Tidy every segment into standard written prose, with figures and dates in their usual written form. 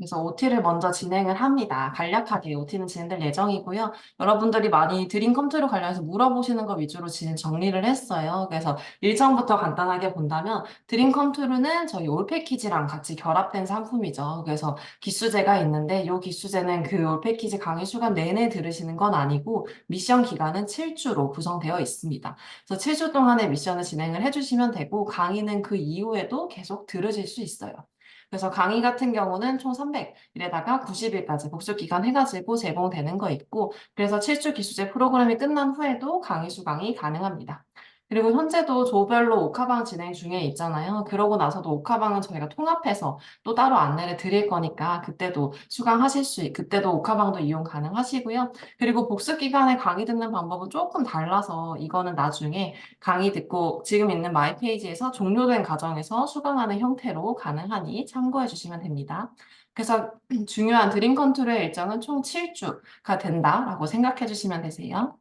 그래서 OT를 먼저 진행을 합니다. 간략하게 OT는 진행될 예정이고요. 여러분들이 많이 드림 컴투로 관련해서 물어보시는 거 위주로 진행 정리를 했어요. 그래서 일정부터 간단하게 본다면 드림 컴투루는 저희 올 패키지랑 같이 결합된 상품이죠. 그래서 기수제가 있는데 이 기수제는 그 올 패키지 강의 시간 내내 들으시는 건 아니고 미션 기간은 7주로 구성되어 있습니다. 그래서 7주 동안의 미션을 진행을 해주시면 되고 강의는 그 이후에도 계속 들으실 수 있어요. 그래서 강의 같은 경우는 총 300일에다가 90일까지 복수 기간 해가지고 제공되는 거 있고, 그래서 7주 기수제 프로그램이 끝난 후에도 강의 수강이 가능합니다. 그리고 현재도 조별로 옥하방 진행 중에 있잖아요. 그러고 나서도 옥하방은 저희가 통합해서 또 따로 안내를 드릴 거니까 그때도 그때도 옥하방도 이용 가능하시고요. 그리고 복습 기간에 강의 듣는 방법은 조금 달라서 이거는 나중에 강의 듣고 지금 있는 마이 페이지에서 종료된 과정에서 수강하는 형태로 가능하니 참고해 주시면 됩니다. 그래서 중요한 드림 컨트롤의 일정은 총 7주가 된다라고 생각해 주시면 되세요.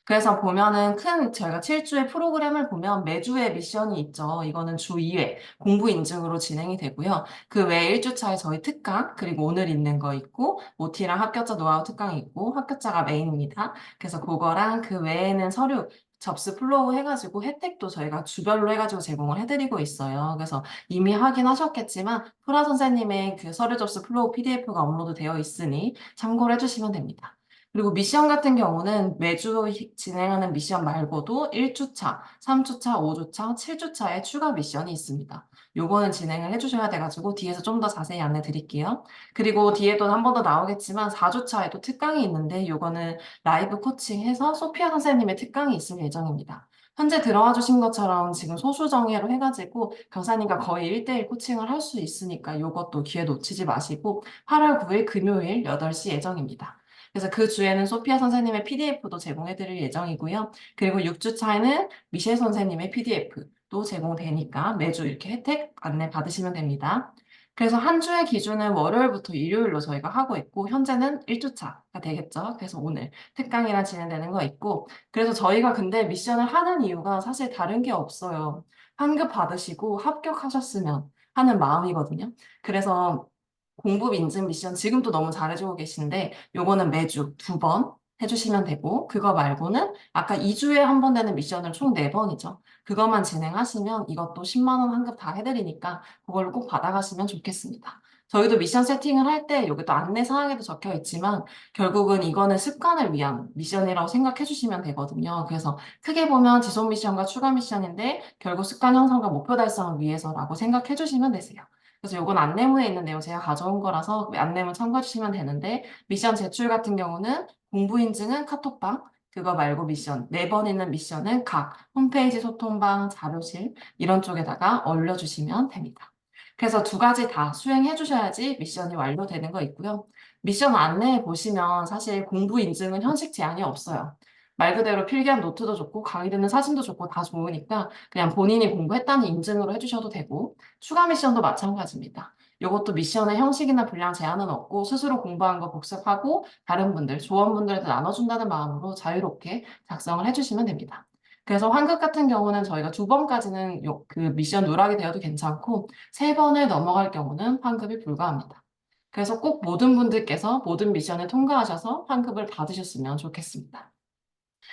그래서 보면은 저희가 7주의 프로그램을 보면 매주의 미션이 있죠. 이거는 주 2회 공부 인증으로 진행이 되고요. 그 외에 1주차에 저희 특강, 그리고 오늘 있는 거 있고, OT랑 합격자 노하우 특강이 있고, 합격자가 메인입니다. 그래서 그거랑 그 외에는 서류 접수 플로우 해가지고 혜택도 저희가 주별로 해가지고 제공을 해드리고 있어요. 그래서 이미 확인하셨겠지만, 프라 선생님의 그 서류 접수 플로우 PDF가 업로드 되어 있으니 참고를 해주시면 됩니다. 그리고 미션 같은 경우는 매주 진행하는 미션 말고도 1주차, 3주차, 5주차, 7주차에 추가 미션이 있습니다. 요거는 진행을 해주셔야 돼가지고 뒤에서 좀 더 자세히 안내 드릴게요. 그리고 뒤에도 한 번 더 나오겠지만 4주차에도 특강이 있는데 요거는 라이브 코칭해서 소피아 선생님의 특강이 있을 예정입니다. 현재 들어와 주신 것처럼 지금 소수정예로 해가지고 강사님과 거의 1대1 코칭을 할 수 있으니까 요것도 기회 놓치지 마시고 8월 9일 금요일 8시 예정입니다. 그래서 그 주에는 소피아 선생님의 PDF도 제공해 드릴 예정이고요. 그리고 6주 차에는 미셸 선생님의 PDF도 제공되니까 매주 이렇게 혜택 안내 받으시면 됩니다. 그래서 한 주의 기준은 월요일부터 일요일로 저희가 하고 있고, 현재는 1주차가 되겠죠. 그래서 오늘 특강이랑 진행되는 거 있고, 그래서 저희가 근데 미션을 하는 이유가 사실 다른 게 없어요. 환급 받으시고 합격하셨으면 하는 마음이거든요. 그래서 공부 인증 미션 지금도 너무 잘해주고 계신데 요거는 매주 2번 해주시면 되고 그거 말고는 아까 2주에 한 번 되는 미션을 총 4번이죠. 그것만 진행하시면 이것도 10만 원 환급 다 해드리니까 그걸로 꼭 받아가시면 좋겠습니다. 저희도 미션 세팅을 할 때 여기도 안내 사항에도 적혀 있지만 결국은 이거는 습관을 위한 미션이라고 생각해 주시면 되거든요. 그래서 크게 보면 지속 미션과 추가 미션인데 결국 습관 형성과 목표 달성을 위해서라고 생각해 주시면 되세요. 그래서 요건 안내문에 있는 내용 제가 가져온 거라서 안내문 참고해 주시면 되는데 미션 제출 같은 경우는 공부 인증은 카톡방, 그거 말고 미션, 4번 있는 미션은 각 홈페이지 소통방, 자료실 이런 쪽에다가 올려주시면 됩니다. 그래서 두 가지 다 수행해 주셔야지 미션이 완료되는 거 있고요. 미션 안내에 보시면 사실 공부 인증은 현식 제한이 없어요. 말 그대로 필기한 노트도 좋고 강의 듣는 사진도 좋고 다 좋으니까 그냥 본인이 공부했다는 인증으로 해주셔도 되고 추가 미션도 마찬가지입니다. 이것도 미션의 형식이나 분량 제한은 없고 스스로 공부한 거 복습하고 다른 분들, 조원분들한테 나눠준다는 마음으로 자유롭게 작성을 해주시면 됩니다. 그래서 환급 같은 경우는 저희가 2번까지는 그 미션 누락이 되어도 괜찮고 3번을 넘어갈 경우는 환급이 불가합니다. 그래서 꼭 모든 분들께서 모든 미션을 통과하셔서 환급을 받으셨으면 좋겠습니다.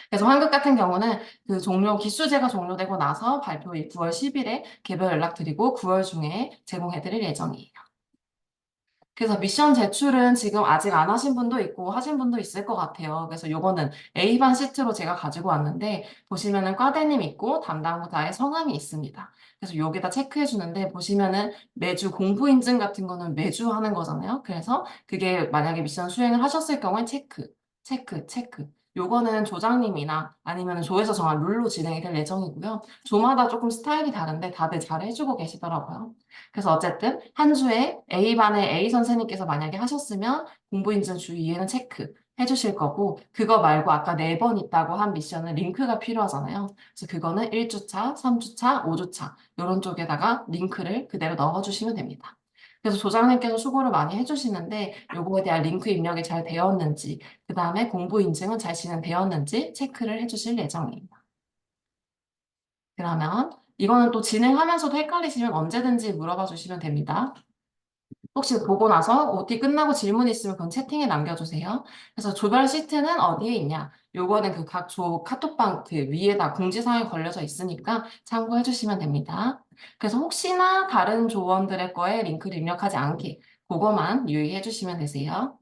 그래서 환급 같은 경우는 그 기수제가 종료되고 나서 발표일 9월 10일에 개별 연락드리고 9월 중에 제공해드릴 예정이에요. 그래서 미션 제출은 지금 아직 안 하신 분도 있고 하신 분도 있을 것 같아요. 그래서 요거는 A반 시트로 제가 가지고 왔는데 보시면은 과대님 있고 담당자의 성함이 있습니다. 그래서 여기다 체크해 주는데 보시면은 매주 공부 인증 같은 거는 매주 하는 거잖아요. 그래서 그게 만약에 미션 수행을 하셨을 경우에 체크, 체크, 체크. 요거는 조장님이나 아니면 조에서 정한 룰로 진행이 될 예정이고요. 조마다 조금 스타일이 다른데 다들 잘 해주고 계시더라고요. 그래서 어쨌든 한 주에 A반에 A 선생님께서 만약에 하셨으면 공부인증 주 2에는 체크 해주실 거고 그거 말고 아까 4번 있다고 한 미션은 링크가 필요하잖아요. 그래서 그거는 1주차, 3주차, 5주차 이런 쪽에다가 링크를 그대로 넣어주시면 됩니다. 그래서 조장님께서 수고를 많이 해주시는데 요거에 대한 링크 입력이 잘 되었는지 그 다음에 공부 인증은 잘 진행되었는지 체크를 해주실 예정입니다. 그러면 이거는 또 진행하면서도 헷갈리시면 언제든지 물어봐 주시면 됩니다. 혹시 보고 나서 OT 끝나고 질문 있으면 그건 채팅에 남겨주세요. 그래서 조별 시트는 어디에 있냐? 요거는 그 각 조 카톡방 그 위에다 공지사항이 걸려져 있으니까 참고해 주시면 됩니다. 그래서 혹시나 다른 조원들의 거에 링크를 입력하지 않게 그거만 유의해 주시면 되세요.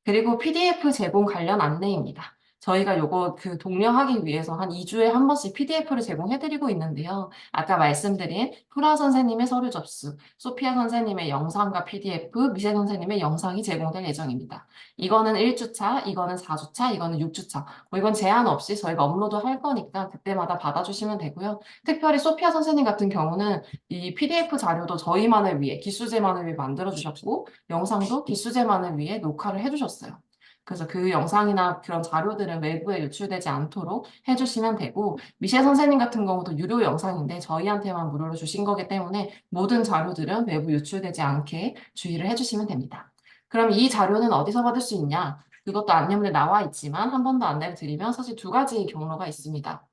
그리고 PDF 제공 관련 안내입니다. 저희가 요거 그 독려하기 위해서 한 2주에 한 번씩 PDF를 제공해드리고 있는데요. 아까 말씀드린 프라 선생님의 서류 접수, 소피아 선생님의 영상과 PDF, 미세 선생님의 영상이 제공될 예정입니다. 이거는 1주차, 이거는 4주차, 이거는 6주차. 뭐 이건 제한 없이 저희가 업로드 할 거니까 그때마다 받아주시면 되고요. 특별히 소피아 선생님 같은 경우는 이 PDF 자료도 저희만을 위해, 기수제만을 위해 만들어주셨고, 영상도 기수제만을 위해 녹화를 해주셨어요. 그래서 그 영상이나 그런 자료들은 외부에 유출되지 않도록 해주시면 되고, 미셸 선생님 같은 경우도 유료 영상인데 저희한테만 무료로 주신 거기 때문에 모든 자료들은 외부 유출되지 않게 주의를 해주시면 됩니다. 그럼 이 자료는 어디서 받을 수 있냐? 그것도 안내문에 나와 있지만 한 번 더 안내를 드리면 사실 두 가지 경로가 있습니다.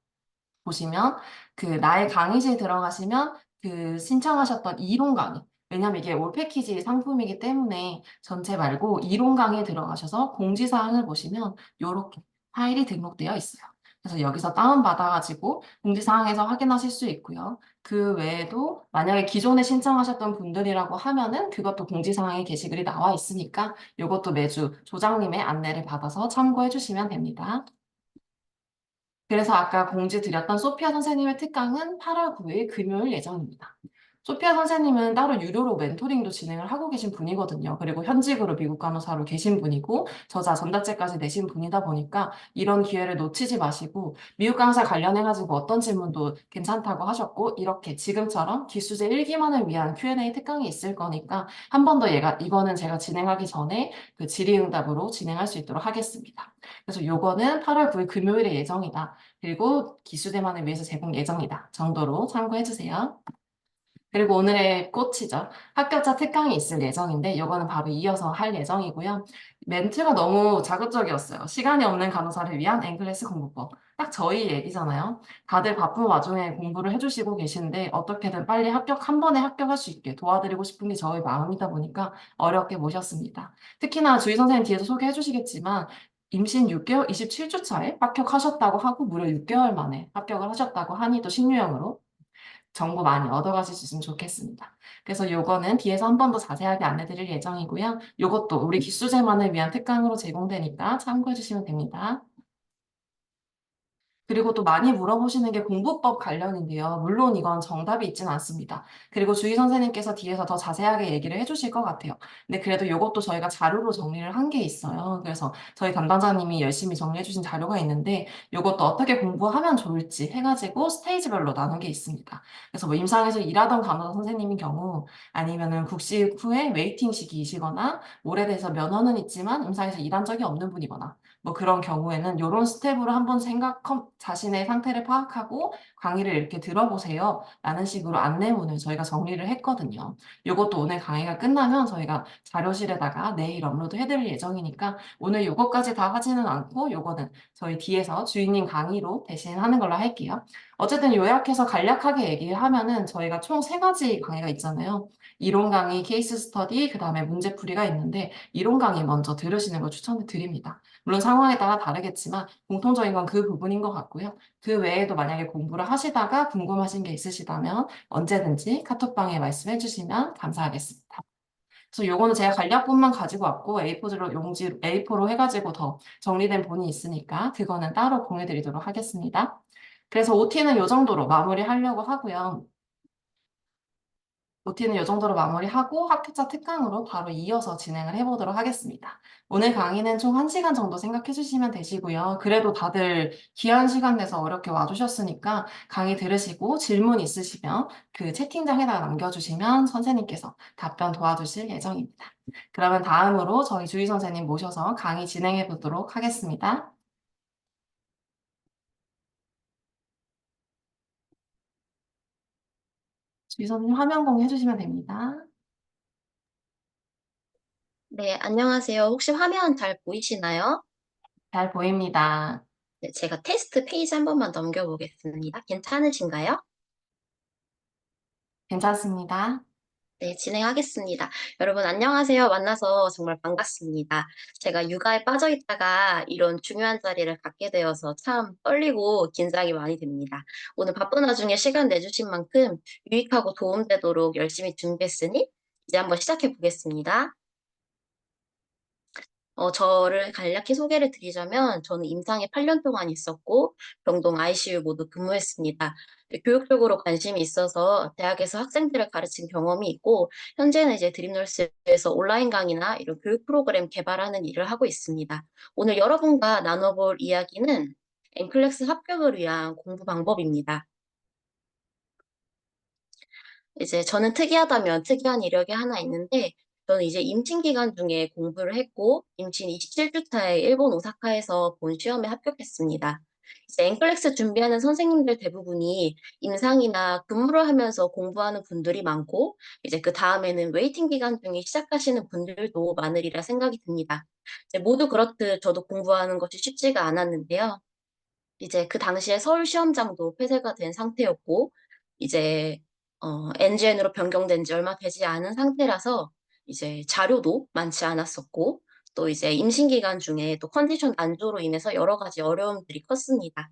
보시면 그 나의 강의실 들어가시면 그 신청하셨던 이론 강의 왜냐면 이게 올 패키지 상품이기 때문에 전체 말고 이론 강의에 들어가셔서 공지사항을 보시면 이렇게 파일이 등록되어 있어요. 그래서 여기서 다운받아가지고 공지사항에서 확인하실 수 있고요. 그 외에도 만약에 기존에 신청하셨던 분들이라고 하면은 그것도 공지사항에 게시글이 나와 있으니까 이것도 매주 조장님의 안내를 받아서 참고해 주시면 됩니다. 그래서 아까 공지 드렸던 소피아 선생님의 특강은 8월 9일 금요일 예정입니다. 소피아 선생님은 따로 유료로 멘토링도 진행을 하고 계신 분이거든요. 그리고 현직으로 미국 간호사로 계신 분이고 저자 전달제까지 내신 분이다 보니까 이런 기회를 놓치지 마시고 미국 강사 관련해가지고 어떤 질문도 괜찮다고 하셨고 이렇게 지금처럼 기수제 1기만을 위한 Q&A 특강이 있을 거니까 한 번 더 이거는 제가 진행하기 전에 그 질의응답으로 진행할 수 있도록 하겠습니다. 그래서 요거는 8월 9일 금요일에 예정이다. 그리고 기수대만을 위해서 제공 예정이다. 정도로 참고해 주세요. 그리고 오늘의 꽃이죠. 합격자 특강이 있을 예정인데 이거는 바로 이어서 할 예정이고요. 멘트가 너무 자극적이었어요. 시간이 없는 간호사를 위한 앵글레스 공부법. 딱 저희 얘기잖아요. 다들 바쁜 와중에 공부를 해주시고 계신데 어떻게든 빨리 한 번에 합격할 수 있게 도와드리고 싶은 게 저희 마음이다 보니까 어렵게 모셨습니다. 특히나 주희 선생님 뒤에서 소개해 주시겠지만 임신 6개월, 27주 차에 합격하셨다고 하고 무려 6개월 만에 합격을 하셨다고 하니 또 신유형으로 정보 많이 얻어가실 수 있으면 좋겠습니다. 그래서 요거는 뒤에서 한 번 더 자세하게 안내드릴 예정이고요. 요것도 우리 기수제만을 위한 특강으로 제공되니까 참고해 주시면 됩니다. 그리고 또 많이 물어보시는 게 공부법 관련인데요. 물론 이건 정답이 있지는 않습니다. 그리고 주희 선생님께서 뒤에서 더 자세하게 얘기를 해주실 것 같아요. 근데 그래도 이것도 저희가 자료로 정리를 한 게 있어요. 그래서 저희 담당자님이 열심히 정리해 주신 자료가 있는데 이것도 어떻게 공부하면 좋을지 해가지고 스테이지별로 나눈 게 있습니다. 그래서 뭐 임상에서 일하던 간호사 선생님인 경우 아니면은 국식 후에 웨이팅 시기이시거나 오래돼서 면허는 있지만 임상에서 일한 적이 없는 분이거나 뭐 그런 경우에는 이런 스텝으로 한번 자신의 상태를 파악하고 강의를 이렇게 들어보세요. 라는 식으로 안내문을 저희가 정리를 했거든요. 이것도 오늘 강의가 끝나면 저희가 자료실에다가 내일 업로드 해드릴 예정이니까 오늘 이것까지 다 하지는 않고 이거는 저희 뒤에서 주인님 강의로 대신 하는 걸로 할게요. 어쨌든 요약해서 간략하게 얘기하면은 저희가 총 세 가지 강의가 있잖아요. 이론 강의, 케이스 스터디, 그 다음에 문제풀이가 있는데 이론 강의 먼저 들으시는 걸 추천해 드립니다. 물론 상황에 따라 다르겠지만 공통적인 건 그 부분인 것 같고요. 그 외에도 만약에 공부를 하시다가 궁금하신 게 있으시다면 언제든지 카톡방에 말씀해 주시면 감사하겠습니다. 그래서 요거는 제가 간략본만 가지고 왔고 A4로 해가지고 더 정리된 본이 있으니까 그거는 따로 공유드리도록 하겠습니다. 그래서 OT는 요 정도로 마무리하려고 하고요. OT는 이 정도로 마무리하고 학회차 특강으로 바로 이어서 진행을 해보도록 하겠습니다. 오늘 강의는 총 1시간 정도 생각해 주시면 되시고요. 그래도 다들 귀한 시간 내서 어렵게 와주셨으니까 강의 들으시고 질문 있으시면 그 채팅창에다가 남겨주시면 선생님께서 답변 도와주실 예정입니다. 그러면 다음으로 저희 주희 선생님 모셔서 강의 진행해 보도록 하겠습니다. 주희 선생님 화면 공유해 주시면 됩니다. 네, 안녕하세요. 혹시 화면 잘 보이시나요? 잘 보입니다. 네, 제가 테스트 페이지 한 번만 넘겨보겠습니다. 괜찮으신가요? 괜찮습니다. 네, 진행하겠습니다. 여러분, 안녕하세요. 만나서 정말 반갑습니다. 제가 육아에 빠져 있다가 이런 중요한 자리를 갖게 되어서 참 떨리고 긴장이 많이 됩니다. 오늘 바쁜 와중에 시간 내주신 만큼 유익하고 도움되도록 열심히 준비했으니 이제 한번 시작해 보겠습니다. 저를 간략히 소개를 드리자면 저는 임상에 8년 동안 있었고 병동 ICU 모두 근무했습니다. 네, 교육 쪽으로 관심이 있어서 대학에서 학생들을 가르친 경험이 있고 현재는 이제 드림널스에서 온라인 강의나 이런 교육 프로그램 개발하는 일을 하고 있습니다. 오늘 여러분과 나눠볼 이야기는 엠클렉스 합격을 위한 공부 방법입니다. 이제 저는 특이하다면 특이한 이력이 하나 있는데 저는 이제 임신 기간 중에 공부를 했고 임신 27주 차에 일본 오사카에서 본 시험에 합격했습니다. 이제 앵클렉스 준비하는 선생님들 대부분이 임상이나 근무를 하면서 공부하는 분들이 많고 이제 그 다음에는 웨이팅 기간 중에 시작하시는 분들도 많으리라 생각이 듭니다. 이제 모두 그렇듯 저도 공부하는 것이 쉽지가 않았는데요. 이제 그 당시에 서울 시험장도 폐쇄가 된 상태였고 이제 NGN으로 변경된 지 얼마 되지 않은 상태라서 이제 자료도 많지 않았었고 또 이제 임신 기간 중에 또 컨디션 안조로 인해서 여러 가지 어려움들이 컸습니다.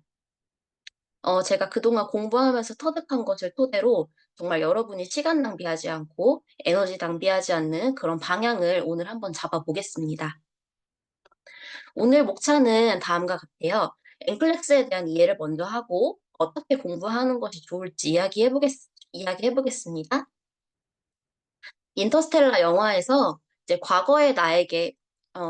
제가 그동안 공부하면서 터득한 것을 토대로 정말 여러분이 시간 낭비하지 않고 에너지 낭비하지 않는 그런 방향을 오늘 한번 잡아보겠습니다. 오늘 목차는 다음과 같아요. 엠플렉스에 대한 이해를 먼저 하고 어떻게 공부하는 것이 좋을지 이야기해보겠습니다. 인터스텔라 영화에서 이제 과거의 나에게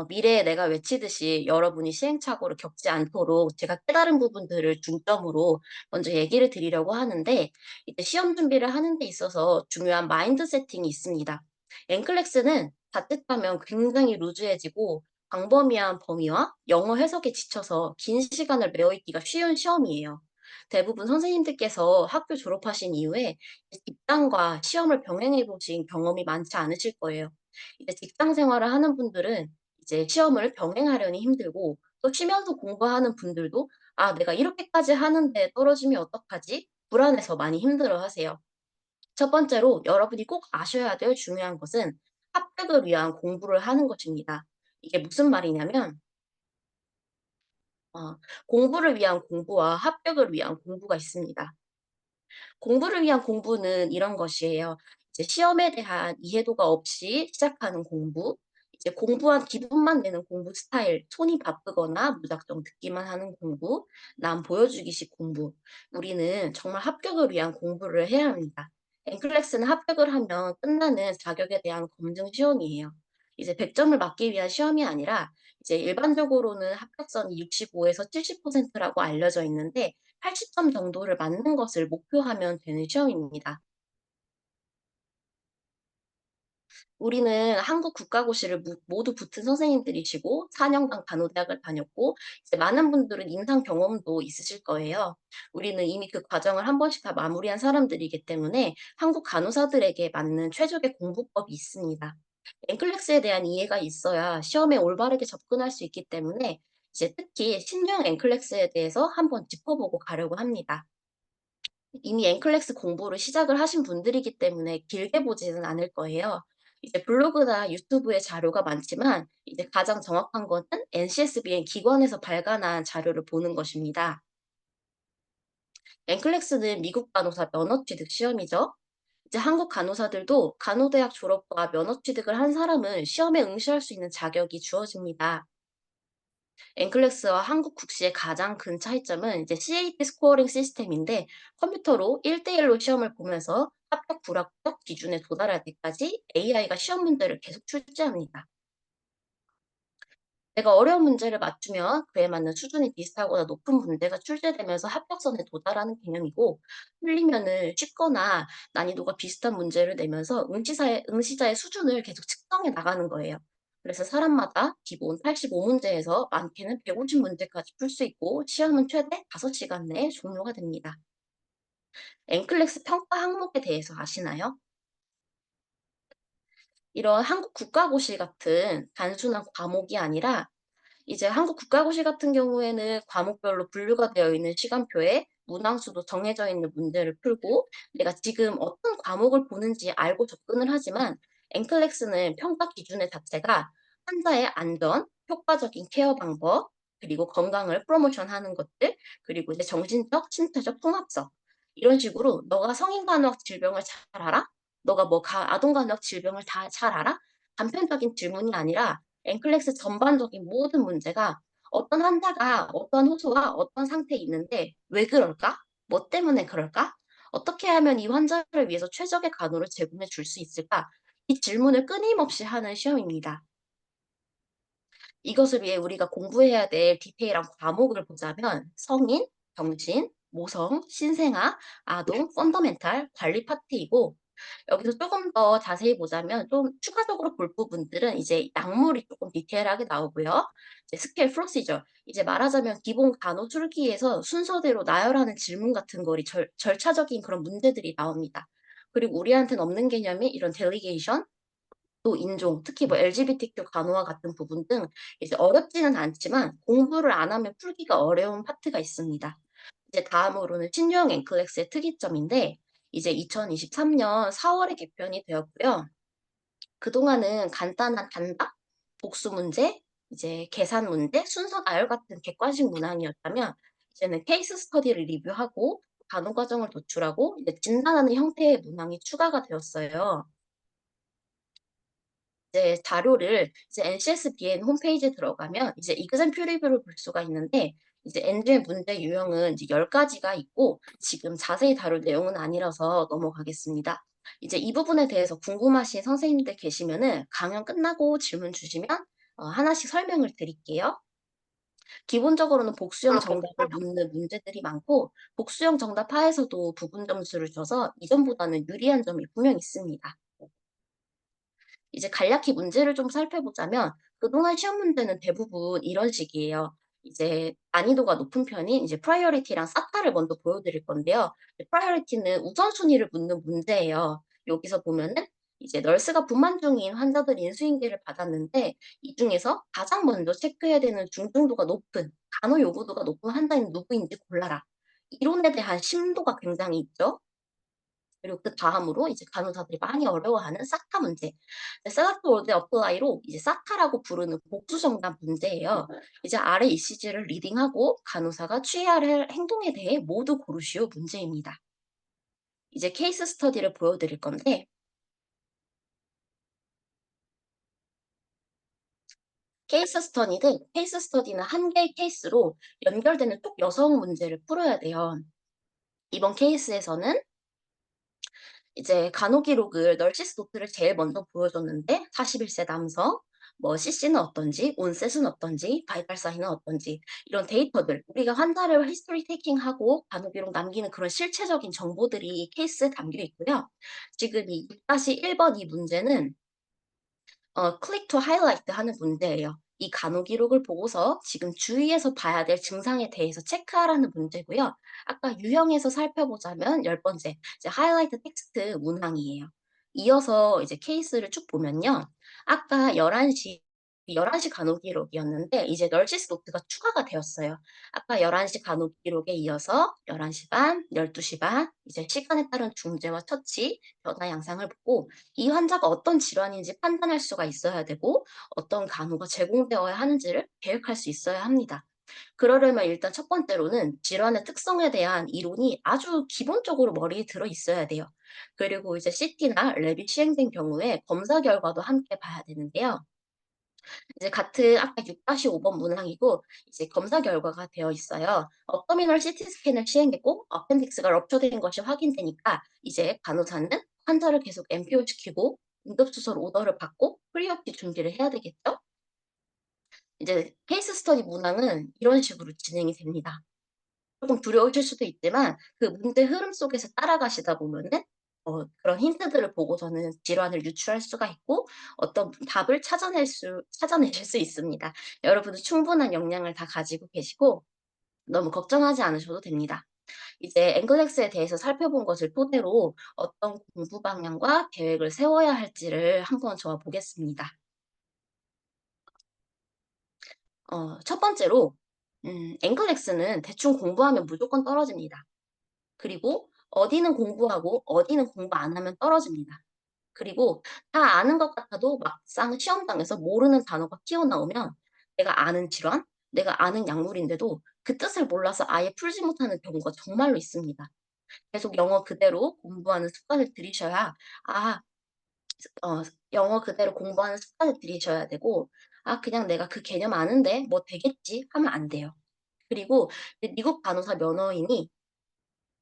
미래의 내가 외치듯이 여러분이 시행착오를 겪지 않도록 제가 깨달은 부분들을 중점으로 먼저 얘기를 드리려고 하는데 이제 시험 준비를 하는 데 있어서 중요한 마인드 세팅이 있습니다. 앵클렉스는 자칫하면 굉장히 루즈해지고 광범위한 범위와 영어 해석에 지쳐서 긴 시간을 메워 있기가 쉬운 시험이에요. 대부분 선생님들께서 학교 졸업하신 이후에 직장과 시험을 병행해 보신 경험이 많지 않으실 거예요. 이제 직장 생활을 하는 분들은 이제 시험을 병행하려니 힘들고 또 쉬면서 공부하는 분들도 '아 내가 이렇게까지 하는데 떨어지면 어떡하지?' 불안해서 많이 힘들어하세요. 첫 번째로 여러분이 꼭 아셔야 될 중요한 것은 합격을 위한 공부를 하는 것입니다. 이게 무슨 말이냐면 어 공부를 위한 공부와 합격을 위한 공부가 있습니다. 공부를 위한 공부는 이런 것이에요. 이제 시험에 대한 이해도가 없이 시작하는 공부, 이제 공부한 기분만 내는 공부 스타일, 손이 바쁘거나 무작정 듣기만 하는 공부, 남 보여주기식 공부. 우리는 정말 합격을 위한 공부를 해야 합니다. 엠클렉스는 합격을 하면 끝나는 자격에 대한 검증 시험이에요. 이제 100점을 맞기 위한 시험이 아니라 이제 일반적으로는 합격선이 65에서 70%라고 알려져 있는데 80점 정도를 맞는 것을 목표하면 되는 시험입니다. 우리는 한국 국가고시를 모두 붙은 선생님들이시고 4년간 간호대학을 다녔고 이제 많은 분들은 임상 경험도 있으실 거예요. 우리는 이미 그 과정을 한 번씩 다 마무리한 사람들이기 때문에 한국 간호사들에게 맞는 최적의 공부법이 있습니다. 앵클렉스에 대한 이해가 있어야 시험에 올바르게 접근할 수 있기 때문에 이제 특히 신형 앵클렉스에 대해서 한번 짚어보고 가려고 합니다. 이미 앵클렉스 공부를 시작을 하신 분들이기 때문에 길게 보지는 않을 거예요. 이제 블로그나 유튜브에 자료가 많지만 이제 가장 정확한 것은 NCSBN 기관에서 발간한 자료를 보는 것입니다. 앵클렉스는 미국 간호사 면허 취득 시험이죠. 이제 한국 간호사들도 간호대학 졸업과 면허 취득을 한 사람은 시험에 응시할 수 있는 자격이 주어집니다. 앵클렉스와 한국 국시의 가장 큰 차이점은 이제 CAT 스코어링 시스템인데 컴퓨터로 1대1로 시험을 보면서 합격, 불합격 기준에 도달할 때까지 AI가 시험 문제를 계속 출제합니다. 내가 어려운 문제를 맞추면 그에 맞는 수준이 비슷하거나 높은 문제가 출제되면서 합격선에 도달하는 개념이고 틀리면은 쉽거나 난이도가 비슷한 문제를 내면서 응시자의 수준을 계속 측정해 나가는 거예요. 그래서 사람마다 기본 85문제에서 많게는 150문제까지 풀 수 있고 시험은 최대 5시간 내에 종료가 됩니다. 앵클렉스 평가 항목에 대해서 아시나요? 이런 한국 국가고시 같은 단순한 과목이 아니라 이제 한국 국가고시 같은 경우에는 과목별로 분류가 되어 있는 시간표에 문항수도 정해져 있는 문제를 풀고 내가 지금 어떤 과목을 보는지 알고 접근을 하지만 엔클렉스는 평가 기준의 자체가 환자의 안전, 효과적인 케어 방법, 그리고 건강을 프로모션하는 것들, 그리고 이제 정신적, 신체적 통합성 이런 식으로 너가 성인간혹 질병을 잘 알아? 너가 뭐 아동간혹 질병을 다 잘 알아? 단편적인 질문이 아니라 엔클렉스 전반적인 모든 문제가 어떤 환자가 어떤 호소와 어떤 상태에 있는데 왜 그럴까? 뭐 때문에 그럴까? 어떻게 하면 이 환자를 위해서 최적의 간호를 제공해 줄 수 있을까? 이 질문을 끊임없이 하는 시험입니다. 이것을 위해 우리가 공부해야 될 디테일한 과목을 보자면 성인, 병신, 모성, 신생아, 아동, 펀더멘탈, 관리 파트이고 여기서 조금 더 자세히 보자면 좀 추가적으로 볼 부분들은 이제 약물이 조금 디테일하게 나오고요. 이제 스케일 프로시저 이제 말하자면 기본 간호 술기에서 순서대로 나열하는 질문 같은 거리 절차적인 그런 문제들이 나옵니다. 그리고 우리한테는 없는 개념이 이런 델리게이션 또 인종, 특히 뭐 LGBTQ 간호와 같은 부분 등 이제 어렵지는 않지만 공부를 안 하면 풀기가 어려운 파트가 있습니다. 이제 다음으로는 신유형 앵클렉스의 특이점인데 이제 2023년 4월에 개편이 되었고요. 그동안은 간단한 단답, 복수 문제, 이제 계산 문제, 순서 나열 같은 객관식 문항이었다면 이제는 케이스 스터디를 리뷰하고 간호 과정을 도출하고 이제 진단하는 형태의 문항이 추가가 되었어요. 이제 자료를 이제 NCSBN 홈페이지에 들어가면 이제 exam 리뷰를 볼 수가 있는데 이제 NG의 문제 유형은 이제 10가지가 있고 지금 자세히 다룰 내용은 아니라서 넘어가겠습니다. 이제 이 부분에 대해서 궁금하신 선생님들 계시면은 강연 끝나고 질문 주시면 하나씩 설명을 드릴게요. 기본적으로는 복수형 정답을 묻는 문제들이 많고 복수형 정답 하에서도 부분 점수를 줘서 이전보다는 유리한 점이 분명 있습니다. 이제 간략히 문제를 좀 살펴보자면 그동안 시험 문제는 대부분 이런 식이에요. 이제 난이도가 높은 편인 이제 프라이어리티랑 사타를 먼저 보여드릴 건데요. 프라이어리티는 우선순위를 묻는 문제예요. 여기서 보면은 이제 널스가 분만 중인 환자들 인수인계를 받았는데 이 중에서 가장 먼저 체크해야 되는 중증도가 높은 간호 요구도가 높은 환자는 누구인지 골라라. 이론에 대한 심도가 굉장히 있죠. 그리고 그다음으로 이제 간호사들이 많이 어려워하는 사타 문제. 셀렉트 월드 어플라이로 이제 사타라고 부르는 복수 정답 문제예요. 이제 아래 이시지를 리딩하고 간호사가 취해야 할 행동에 대해 모두 고르시오 문제입니다. 이제 케이스 스터디를 보여드릴 건데 케이스 스터디는 한 개의 케이스로 연결되는 꼭 여성 문제를 풀어야 돼요. 이번 케이스에서는 이제 간호 기록을 널시스 노트를 제일 먼저 보여줬는데 41세 남성, 뭐 CC는 어떤지, 온셋은 어떤지, 바이탈 사인은 어떤지 이런 데이터들 우리가 환자를 히스토리 테이킹하고 간호 기록 남기는 그런 실체적인 정보들이 이 케이스에 담겨 있고요. 지금 이 6-1번 이 문제는 클릭 투 하이라이트 하는 문제예요. 이 간호 기록을 보고서 지금 주의해서 봐야 될 증상에 대해서 체크하라는 문제고요. 아까 유형에서 살펴보자면 10번째, 이제 하이라이트 텍스트 문항이에요. 이어서 이제 케이스를 쭉 보면요. 아까 11시 간호 기록이었는데 이제 널시스 노트가 추가가 되었어요. 아까 11시 간호 기록에 이어서 11시 반, 12시 반, 이제 시간에 따른 중재와 처치, 변화 양상을 보고 이 환자가 어떤 질환인지 판단할 수가 있어야 되고 어떤 간호가 제공되어야 하는지를 계획할 수 있어야 합니다. 그러려면 일단 첫 번째로는 질환의 특성에 대한 이론이 아주 기본적으로 머리에 들어 있어야 돼요. 그리고 이제 CT나 랩이 시행된 경우에 검사 결과도 함께 봐야 되는데요. 이제 같은 아까 6-5번 문항이고 이제 검사 결과가 되어 있어요. 업도미널 CT 스캔을 시행했고 어펜딕스가 럽처된 것이 확인되니까 이제 간호사는 환자를 계속 MPO 시키고 응급수술 오더를 받고 프리옵티 준비를 해야 되겠죠? 이제 케이스 스터디 문항은 이런 식으로 진행이 됩니다. 조금 두려우실 수도 있지만 그 문제 흐름 속에서 따라가시다 보면은 그런 힌트들을 보고서는 질환을 유추할 수가 있고 어떤 답을 찾아내실 수 있습니다. 여러분은 충분한 역량을 다 가지고 계시고 너무 걱정하지 않으셔도 됩니다. 이제 앵글렉스에 대해서 살펴본 것을 토대로 어떤 공부 방향과 계획을 세워야 할지를 한번 저와 보겠습니다. 첫 번째로 앵글렉스는 대충 공부하면 무조건 떨어집니다. 그리고 어디는 공부하고 어디는 공부 안 하면 떨어집니다. 그리고 다 아는 것 같아도 막상 시험장에서 모르는 단어가 튀어나오면 내가 아는 질환, 내가 아는 약물인데도 그 뜻을 몰라서 아예 풀지 못하는 경우가 정말로 있습니다. 계속 영어 그대로 공부하는 습관을 들이셔야 아 어 영어 그대로 공부하는 습관을 들이셔야 되고 '아 그냥 내가 그 개념 아는데 뭐 되겠지.' 하면 안 돼요. 그리고 미국 간호사 면허인이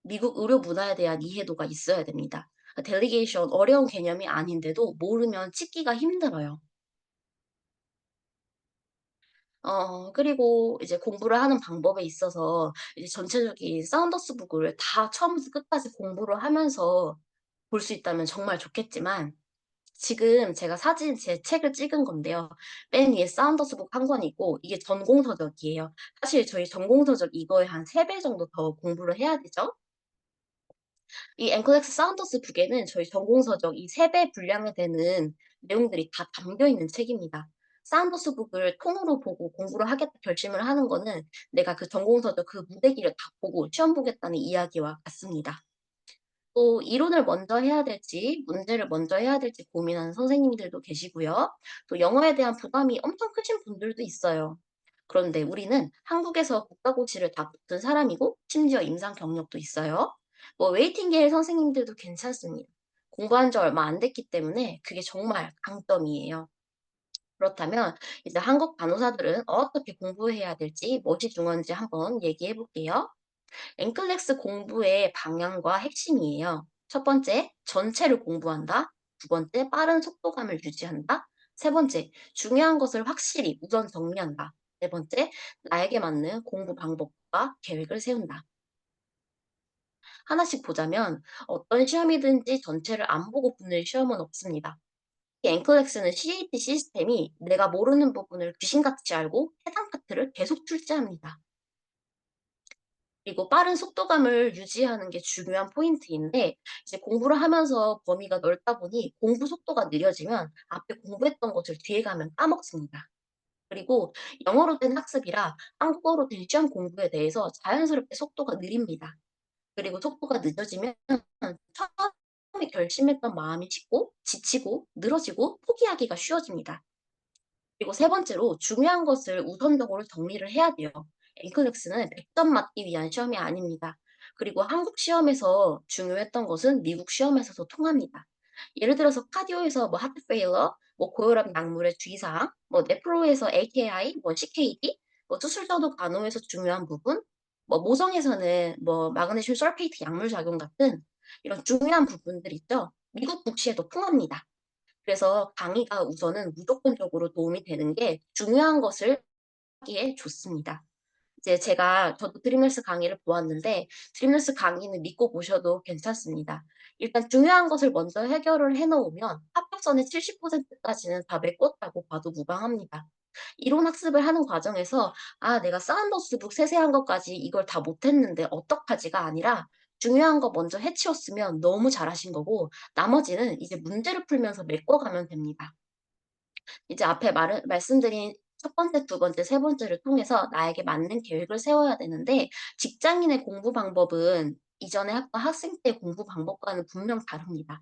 미국 의료 문화에 대한 이해도가 있어야 됩니다. 델리게이션 어려운 개념이 아닌데도 모르면 찾기가 힘들어요. 그리고 이제 공부를 하는 방법에 있어서 이제 전체적인 사운더스 북을 다 처음부터 끝까지 공부를 하면서 볼 수 있다면 정말 좋겠지만 지금 제가 제 책을 찍은 건데요. 맨 위에 사운더스 북 한 권이 있고 이게 전공 서적이에요. 사실 저희 전공 서적 이거의 한 3배 정도 더 공부를 해야 되죠. 이 앵클렉스 사운더스 북에는 저희 전공 서적 이 3배 분량이 되는 내용들이 다 담겨 있는 책입니다. 사운더스 북을 통으로 보고 공부를 하겠다 결심을 하는 거는 내가 그 전공 서적 그 무대기를 다 보고 시험 보겠다는 이야기와 같습니다. 또 이론을 먼저 해야 될지 문제를 먼저 해야 될지 고민하는 선생님들도 계시고요. 또 영어에 대한 부담이 엄청 크신 분들도 있어요. 그런데 우리는 한국에서 국가고시를 다 붙은 사람이고 심지어 임상 경력도 있어요. 뭐 웨이팅계열 선생님들도 괜찮습니다. 공부한 지 얼마 안 됐기 때문에 그게 정말 강점이에요. 그렇다면 이제 한국 간호사들은 어떻게 공부해야 될지, 무엇이 중요한지 한번 얘기해 볼게요. 앵클렉스 공부의 방향과 핵심이에요. 첫 번째, 전체를 공부한다. 두 번째, 빠른 속도감을 유지한다. 세 번째, 중요한 것을 확실히 우선 정리한다. 네 번째, 나에게 맞는 공부 방법과 계획을 세운다. 하나씩 보자면 어떤 시험이든지 전체를 안 보고 붙는 시험은 없습니다. 이 앵클렉스는 CAT 시스템이 내가 모르는 부분을 귀신같이 알고 해당 파트를 계속 출제합니다. 그리고 빠른 속도감을 유지하는 게 중요한 포인트인데 이제 공부를 하면서 범위가 넓다 보니 공부 속도가 느려지면 앞에 공부했던 것을 뒤에 가면 까먹습니다. 그리고 영어로 된 학습이라 한국어로 된 시험 공부에 대해서 자연스럽게 속도가 느립니다. 그리고 속도가 늦어지면 처음에 결심했던 마음이 식고 지치고 늘어지고 포기하기가 쉬워집니다. 그리고 세 번째로 중요한 것을 우선적으로 정리를 해야 돼요. 엔클렉스는 100점 맞기 위한 시험이 아닙니다. 그리고 한국 시험에서 중요했던 것은 미국 시험에서도 통합니다. 예를 들어서 카디오에서 뭐 하트 페일러, 뭐 고혈압 약물의 주의사항, 뭐 네프로에서 AKI, 뭐 CKD, 뭐 수술저도 간호에서 중요한 부분, 뭐 모성에서는 뭐 마그네슘 설페이트 약물 작용 같은 이런 중요한 부분들 있죠. 미국 국시에도 통합니다. 그래서 강의가 우선은 무조건적으로 도움이 되는 게 중요한 것을 하기에 좋습니다. 이제 저도 드림너스 강의를 보았는데 드림너스 강의는 믿고 보셔도 괜찮습니다. 일단 중요한 것을 먼저 해결을 해 놓으면 합격선의 70%까지는 다 메꿨다고 봐도 무방합니다. 이론 학습을 하는 과정에서 '아 내가 사운더스 북 세세한 것까지 이걸 다 못했는데 어떡하지?'가 아니라 중요한 거 먼저 해 치웠으면 너무 잘하신 거고 나머지는 이제 문제를 풀면서 메꿔가면 됩니다. 이제 앞에 말씀드린 첫 번째, 두 번째, 세 번째를 통해서 나에게 맞는 계획을 세워야 되는데 직장인의 공부 방법은 이전에 했던 학생 때 공부 방법과는 분명 다릅니다.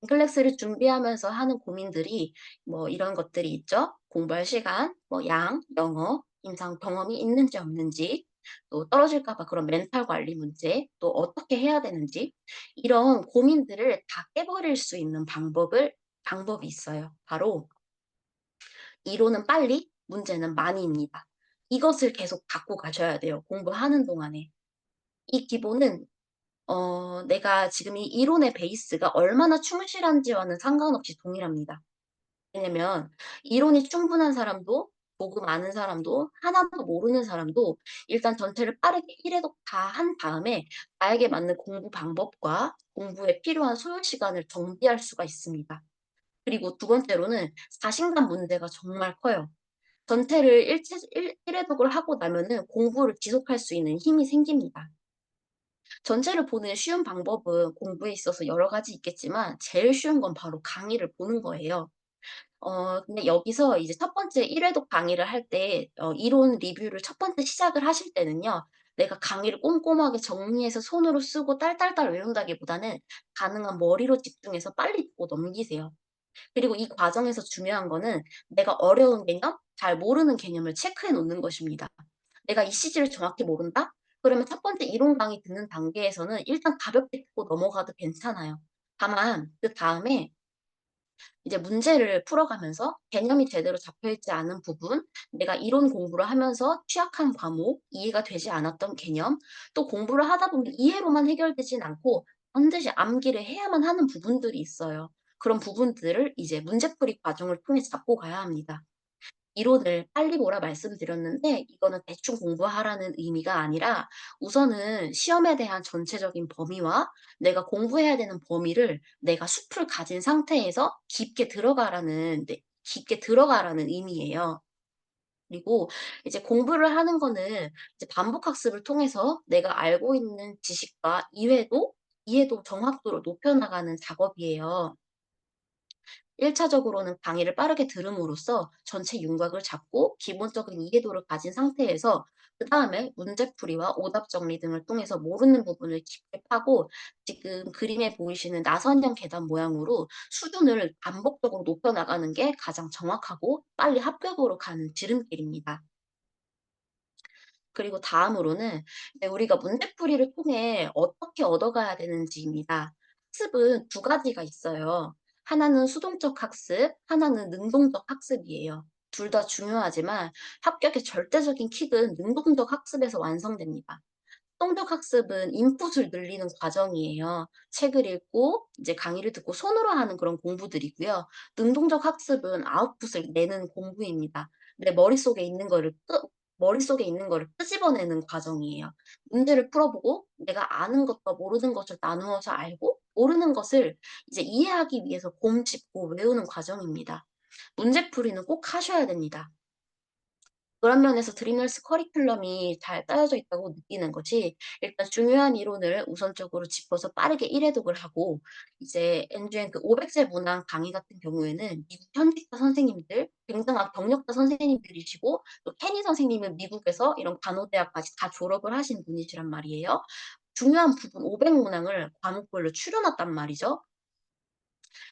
잉글렉스를 준비하면서 하는 고민들이 뭐 이런 것들이 있죠. 공부할 시간, 뭐 양, 영어, 임상 경험이 있는지 없는지, 또 떨어질까 봐 그런 멘탈 관리 문제, 또 어떻게 해야 되는지 이런 고민들을 다 깨버릴 수 있는 방법이 있어요. 바로 이론은 빨리, 문제는 많이입니다. 이것을 계속 갖고 가셔야 돼요, 공부하는 동안에. 이 기본은 내가 지금 이 이론의 베이스가 얼마나 충실한지와는 상관없이 동일합니다. 왜냐면 이론이 충분한 사람도 조금 아는 사람도 하나도 모르는 사람도 일단 전체를 빠르게 1 회독 다 한 다음에 나에게 맞는 공부 방법과 공부에 필요한 소요 시간을 정비할 수가 있습니다. 그리고 두 번째로는 자신감 문제가 정말 커요. 전체를 일체 일 1 회독을 하고 나면은 공부를 지속할 수 있는 힘이 생깁니다. 전체를 보는 쉬운 방법은 공부에 있어서 여러 가지 있겠지만 제일 쉬운 건 바로 강의를 보는 거예요. 근데 여기서 이제 첫 번째 1 회독 강의를 할 때 이론 리뷰를 첫 번째 시작을 하실 때는요. 내가 강의를 꼼꼼하게 정리해서 손으로 쓰고 딸딸딸 외운다기보다는 가능한 머리로 집중해서 빨리 듣고 넘기세요. 그리고 이 과정에서 중요한 거는 내가 어려운 개념, 잘 모르는 개념을 체크해 놓는 것입니다. 내가 이 CG를 정확히 모른다? 그러면 첫 번째 이론 강의 듣는 단계에서는 일단 가볍게 듣고 넘어가도 괜찮아요. 다만 그다음에 이제 문제를 풀어가면서 개념이 제대로 잡혀있지 않은 부분, 내가 이론 공부를 하면서 취약한 과목, 이해가 되지 않았던 개념, 또 공부를 하다 보면 이해로만 해결되진 않고 반드시 암기를 해야만 하는 부분들이 있어요. 그런 부분들을 이제 문제풀이 과정을 통해 잡고 가야 합니다. 이론을 빨리 보라 말씀드렸는데 이거는 대충 공부하라는 의미가 아니라 우선은 시험에 대한 전체적인 범위와 내가 공부해야 되는 범위를 내가 숲을 가진 상태에서 깊게 들어가라는 의미예요. 그리고 이제 공부를 하는 거는 이제 반복 학습을 통해서 내가 알고 있는 지식과 이해도 정확도를 높여나가는 작업이에요. 1차적으로는 강의를 빠르게 들음으로써 전체 윤곽을 잡고 기본적인 이해도를 가진 상태에서 그다음에 문제풀이와 오답 정리 등을 통해서 모르는 부분을 깊게 파고 지금 그림에 보이시는 나선형 계단 모양으로 수준을 반복적으로 높여 나가는 게 가장 정확하고 빨리 합격으로 가는 지름길입니다. 그리고 다음으로는 이제 우리가 문제풀이를 통해 어떻게 얻어가야 되는지입니다. 학습은 두 가지가 있어요. 하나는 수동적 학습, 하나는 능동적 학습이에요. 둘 다 중요하지만 합격의 절대적인 킥은 능동적 학습에서 완성됩니다. 수동적 학습은 인풋을 늘리는 과정이에요. 책을 읽고 이제 강의를 듣고 손으로 하는 그런 공부들이고요. 능동적 학습은 아웃풋을 내는 공부입니다. 내 머릿속에 있는 거를 끄집어내는 과정이에요. 문제를 풀어보고 내가 아는 것과 모르는 것을 나누어서 알고 모르는 것을 이제 이해하기 위해서 곰씹고 외우는 과정입니다. 문제풀이는 꼭 하셔야 됩니다. 그런 면에서 드림널스 커리큘럼이 잘 짜여져 있다고 느끼는 것이 일단 중요한 이론을 우선적으로 짚어서 빠르게 1회독을 하고 이제 엔주엔 그 500제 문항 강의 같은 경우에는 미국 현지과 선생님들 굉장한 경력자 선생님들이시고 또 케니 선생님은 미국에서 이런 간호대학까지 다 졸업을 하신 분이시란 말이에요. 중요한 부분 500 문항을 과목별로 추려 놨단 말이죠.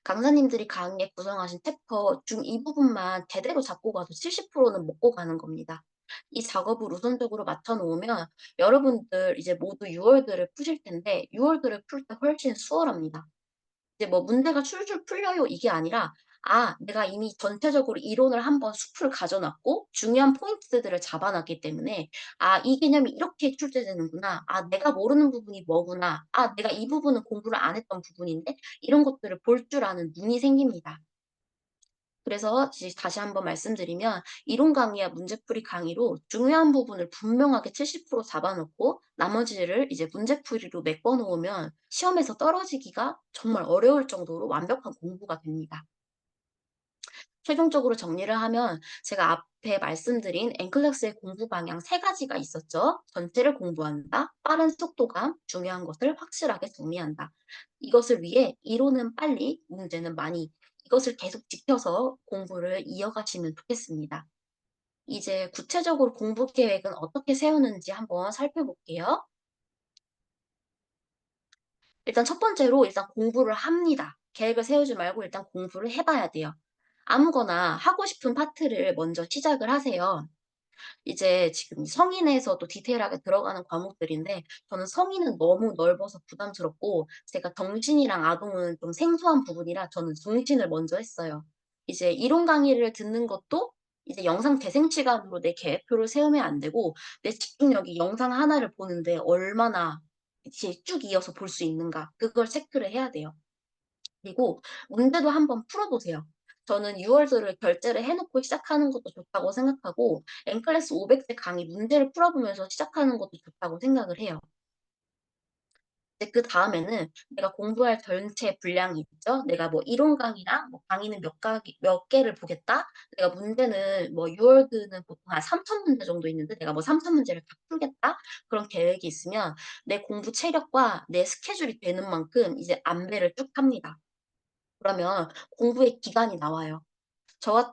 강사님들이 강의에 구성하신 챕터 중 이 부분만 제대로 잡고 가도 70%는 먹고 가는 겁니다. 이 작업을 우선적으로 맞춰 놓으면 여러분들 이제 모두 6월들을 푸실 텐데 6월들을 풀 때 훨씬 수월합니다. 이제 뭐 문제가 술술 풀려요 이게 아니라 내가 이미 전체적으로 이론을 한번 숲을 가져 놨고 중요한 포인트들을 잡아 놨기 때문에 이 개념이 이렇게 출제되는구나. 내가 모르는 부분이 뭐구나. 내가 이 부분은 공부를 안 했던 부분인데 이런 것들을 볼 줄 아는 눈이 생깁니다. 그래서 다시 한번 말씀드리면 이론 강의와 문제풀이 강의로 중요한 부분을 분명하게 70% 잡아놓고 나머지를 이제 문제풀이로 메꿔 놓으면 시험에서 떨어지기가 정말 어려울 정도로 완벽한 공부가 됩니다. 최종적으로 정리를 하면 제가 앞에 말씀드린 앵클렉스의 공부 방향 세 가지가 있었죠. 전체를 공부한다, 빠른 속도감, 중요한 것을 확실하게 정리한다. 이것을 위해 이론은 빨리, 문제는 많이 이것을 계속 지켜서 공부를 이어가시면 좋겠습니다. 이제 구체적으로 공부 계획은 어떻게 세우는지 한번 살펴볼게요. 일단 첫 번째로 일단 공부를 합니다. 계획을 세우지 말고 일단 공부를 해봐야 돼요. 아무거나 하고 싶은 파트를 먼저 시작을 하세요. 이제 지금 성인에서도 디테일하게 들어가는 과목들인데 저는 성인은 너무 넓어서 부담스럽고 제가 정신이랑 아동은 좀 생소한 부분이라 저는 정신을 먼저 했어요. 이제 이론 강의를 듣는 것도 이제 영상 재생 시간으로 내 계획표를 세우면 안 되고 내 집중력이 영상 하나를 보는데 얼마나 이제 쭉 이어서 볼 수 있는가 그걸 체크를 해야 돼요. 그리고 문제도 한번 풀어보세요. 저는 6월들을 결제를 해놓고 시작하는 것도 좋다고 생각하고 엠클래스 500제 강의 문제를 풀어보면서 시작하는 것도 좋다고 생각을 해요. 이제 그 다음에는 내가 공부할 전체 분량이 있죠. 내가 뭐 이론 강의랑 뭐 강의는 몇 개를 보겠다. 내가 문제는 뭐 6월드는 보통 한 3천 문제 정도 있는데 내가 뭐 3천 문제를 다 풀겠다. 그런 계획이 있으면 내 공부 체력과 내 스케줄이 되는 만큼 이제 안배를 쭉 합니다. 그러면 공부의 기간이 나와요.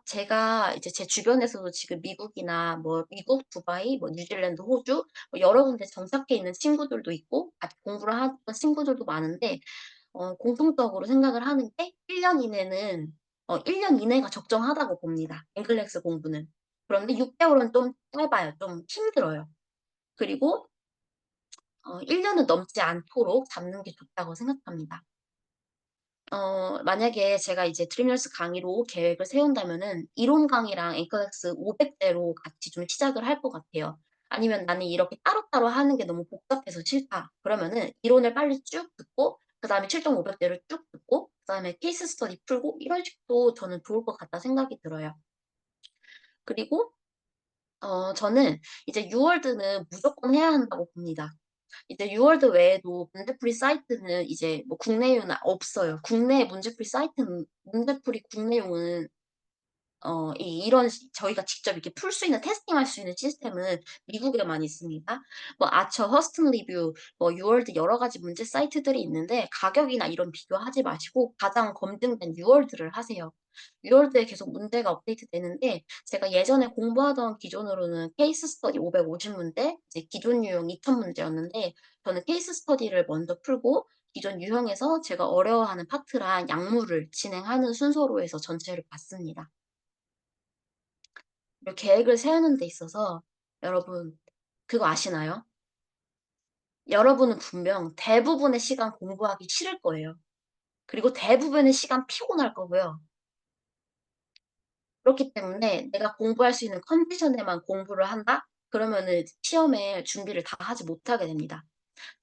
제가 이제 제 주변에서도 지금 미국이나 뭐 미국, 두바이, 뭐 뉴질랜드, 호주 뭐 여러 군데 정착해 있는 친구들도 있고 아직 공부를 하던 친구들도 많은데 공통적으로 생각을 하는 게 1 년 이내가 적정하다고 봅니다, 앵글렉스 공부는. 그런데 6개월은 좀 짧아요. 좀 힘들어요. 그리고 1 년은 넘지 않도록 잡는 게 좋다고 생각합니다. 만약에 제가 이제 드림너스 강의로 계획을 세운다면은 이론 강의랑 앵커렉스 500 대로 같이 좀 시작을 할 것 같아요. 아니면 '나는 이렇게 따로따로 하는 게 너무 복잡해서 싫다.' 그러면은 이론을 빨리 쭉 듣고 그다음에 7.500 대를 쭉 듣고 그다음에 케이스 스터디 풀고 이런 식도 저는 좋을 것 같다 생각이 들어요. 그리고 저는 이제 유월드는 무조건 해야 한다고 봅니다. 이제 유월드 외에도 문제풀이 사이트는 이제 뭐 국내유는 없어요. 국내 문제풀이 사이트는 문제풀이 국내용은 이런 저희가 직접 이렇게 풀 수 있는 테스팅할 수 있는 시스템은 미국에만 있습니다. 뭐 아처, 허스튼 리뷰, 뭐 유월드 여러 가지 문제 사이트들이 있는데 가격이나 이런 비교하지 마시고 가장 검증된 유월드를 하세요. 유월드에 계속 문제가 업데이트되는데 제가 예전에 공부하던 기준으로는 케이스 스터디 550 문제, 이제 기존 유형 2000 문제였는데 저는 케이스 스터디를 먼저 풀고 기존 유형에서 제가 어려워하는 파트랑 약물을 진행하는 순서로 해서 전체를 봤습니다. 그리고 계획을 세우는 데 있어서 여러분 그거 아시나요? 여러분은 분명 대부분의 시간 공부하기 싫을 거예요. 그리고 대부분의 시간 피곤할 거고요. 그렇기 때문에 내가 공부할 수 있는 컨디션에만 공부를 한다? 그러면은 시험에 준비를 다 하지 못하게 됩니다.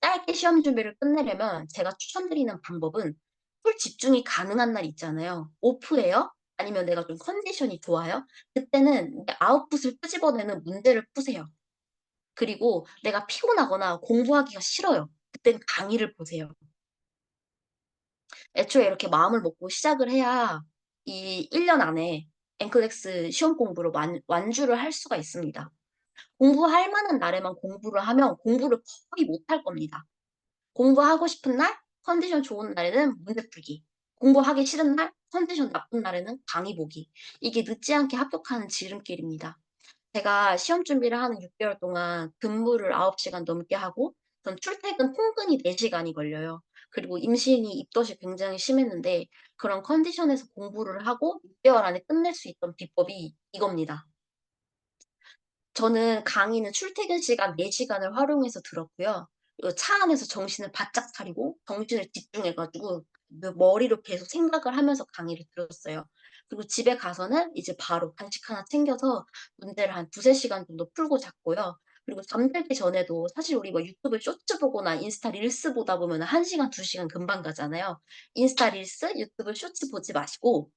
짧게 시험 준비를 끝내려면 제가 추천드리는 방법은 풀 집중이 가능한 날 있잖아요. 오프예요? 아니면 내가 좀 컨디션이 좋아요? 그때는 내 아웃풋을 끄집어내는 문제를 푸세요. 그리고 내가 피곤하거나 공부하기가 싫어요. 그땐 강의를 보세요. 애초에 이렇게 마음을 먹고 시작을 해야 이 1년 안에 앵클렉스 시험 공부를 완주를 할 수가 있습니다. 공부할 만한 날에만 공부를 하면 공부를 거의 못할 겁니다. 공부하고 싶은 날, 컨디션 좋은 날에는 문제 풀기. 공부하기 싫은 날, 컨디션 나쁜 날에는 강의 보기. 이게 늦지 않게 합격하는 지름길입니다. 제가 시험 준비를 하는 6개월 동안 근무를 9시간 넘게 하고 전 출퇴근 통근이 4시간이 걸려요. 그리고 임신이 입덧이 굉장히 심했는데 그런 컨디션에서 공부를 하고 6개월 안에 끝낼 수 있던 비법이 이겁니다. 저는 강의는 출퇴근 시간 4시간을 활용해서 들었고요. 그리고 차 안에서 정신을 바짝 차리고 정신을 집중해 가지고 머리로 계속 생각을 하면서 강의를 들었어요. 그리고 집에 가서는 이제 바로 간식 하나 챙겨서 문제를 한 2-3 시간 정도 풀고 잤고요. 그리고 잠들기 전에도 사실 우리 뭐 유튜브 쇼츠 보거나 인스타 릴스 보다 보면 1 시간, 2 시간 금방 가잖아요. 인스타 릴스, 유튜브 쇼츠 보지 마시고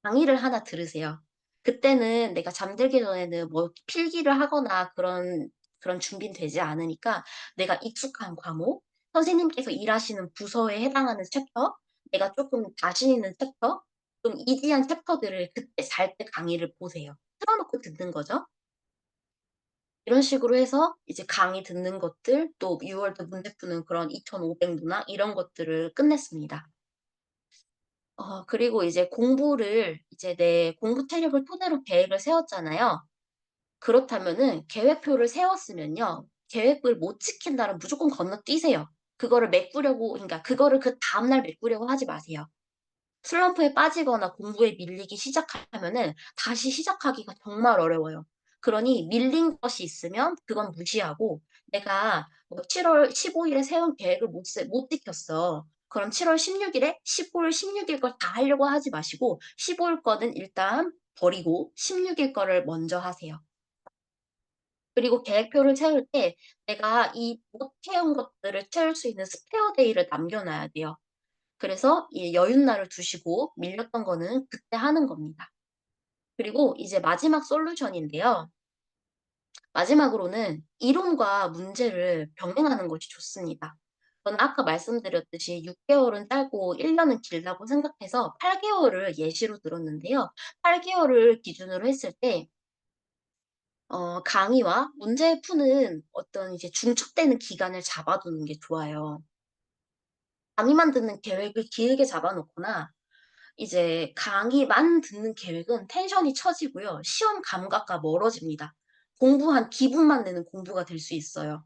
강의를 하나 들으세요. 그때는 내가 잠들기 전에는 뭐 필기를 하거나 그런 준비는 되지 않으니까 내가 익숙한 과목, 선생님께서 일하시는 부서에 해당하는 챕터, 내가 쪼끔 자신 있는 챕터, 좀 이지한 챕터들을 그때 잘 때 강의를 보세요. 틀어 놓고 듣는 거죠. 이런 식으로 해서 이제 강의 듣는 것들 또 6월도 문제 푸는 그런 2,500 문항 이런 것들을 끝냈습니다. 그리고 이제 공부를 이제 내 공부 체력을 토대로 계획을 세웠잖아요. 그렇다면은 계획표를 세웠으면요. 계획을 못 지킨 날은 무조건 건너뛰세요. 그거를 메꾸려고 그러니까 그거를 그다음 날 메꾸려고 하지 마세요. 슬럼프에 빠지거나 공부에 밀리기 시작하면은 다시 시작하기가 정말 어려워요. 그러니 밀린 것이 있으면 그건 무시하고 내가 뭐 7월 15 일에 세운 계획을 못 지켰어. 그럼 7월 16 일에 15 일, 16일 걸 다 하려고 하지 마시고 15일 거는 일단 버리고 16일 거를 먼저 하세요. 그리고 계획표를 채울 때 내가 이 못 채운 것들을 채울 수 있는 스페어 데이를 남겨 놔야 돼요. 그래서 이 여윳날을 두시고 밀렸던 거는 그때 하는 겁니다. 그리고 이제 마지막 솔루션인데요. 마지막으로는 이론과 문제를 병행하는 것이 좋습니다. 저는 아까 말씀드렸듯이 6개월은 짧고 1년은 길다고 생각해서 8개월을 예시로 들었는데요. 8개월을 기준으로 했을 때 강의와 문제 푸는 어떤 이제 중첩되는 기간을 잡아 두는 게 좋아요. 강의만 듣는 계획을 길게 잡아 놓거나 이제 강의만 듣는 계획은 텐션이 처지고요. 시험 감각과 멀어집니다. 공부한 기분만 내는 공부가 될 수 있어요.